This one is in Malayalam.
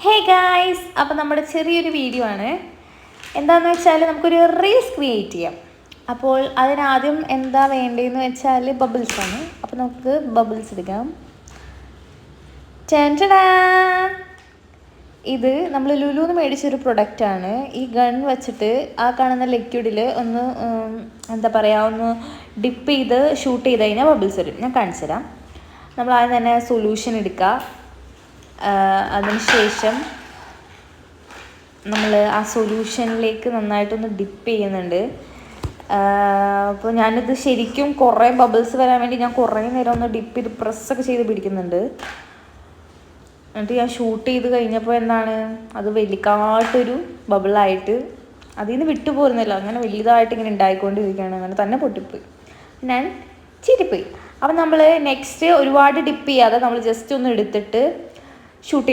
ഹേ ഗായ്സ്, അപ്പോൾ നമ്മുടെ ചെറിയൊരു വീഡിയോ ആണ്. എന്താണെന്ന് വെച്ചാൽ നമുക്കൊരു റീൽസ് ക്രിയേറ്റ് ചെയ്യാം. അപ്പോൾ അതിനാദ്യം എന്താ വേണ്ടതെന്ന് വെച്ചാൽ ബബിൾസ് ആണ്. അപ്പോൾ നമുക്ക് ബബിൾസ് എടുക്കാം. ടാ, ഇത് നമ്മൾ ലുലുന്ന് മേടിച്ചൊരു പ്രൊഡക്റ്റാണ്. ഈ ഗൺ വെച്ചിട്ട് ആ കാണുന്ന ലിക്വിഡിൽ ഒന്ന് എന്താ പറയുക, ഒന്ന് ഡിപ്പ് ചെയ്ത് ഷൂട്ട് ചെയ്ത് കഴിഞ്ഞാൽ ബബിൾസ് വരും. ഞാൻ കാണിച്ചു തരാം. നമ്മൾ ആദ്യം തന്നെ സൊല്യൂഷൻ എടുക്കുക. അതിനുശേഷം നമ്മൾ ആ സൊല്യൂഷനിലേക്ക് നന്നായിട്ടൊന്ന് ഡിപ്പ് ചെയ്യുന്നുണ്ട്. അപ്പോൾ ഞാനിത് ശരിക്കും കുറേ ബബിൾസ് വരാൻ വേണ്ടി ഞാൻ കുറേ നേരം ഒന്ന് ഡിപ്പ് ചെയ്ത് പ്രസ്സൊക്കെ ചെയ്ത് പിടിക്കുന്നുണ്ട്. എന്നിട്ട് ഞാൻ ഷൂട്ട് ചെയ്ത് കഴിഞ്ഞപ്പോൾ എന്താണ്, അത് വലിക്കാട്ടൊരു ബബിളായിട്ട് അതിൽ നിന്ന് വിട്ടു പോരുന്നില്ല. അങ്ങനെ വലുതായിട്ട് ഇങ്ങനെ ഉണ്ടായിക്കൊണ്ടിരിക്കുകയാണ്. അങ്ങനെ തന്നെ പൊട്ടിപ്പോയി, ഞാൻ ചിരിപ്പോയി. അപ്പം നമ്മൾ നെക്സ്റ്റ് ഒരുപാട് ഡിപ്പ് ചെയ്യാതെ നമ്മൾ ജസ്റ്റ് ഒന്ന് എടുത്തിട്ട് ഷൂട്ട്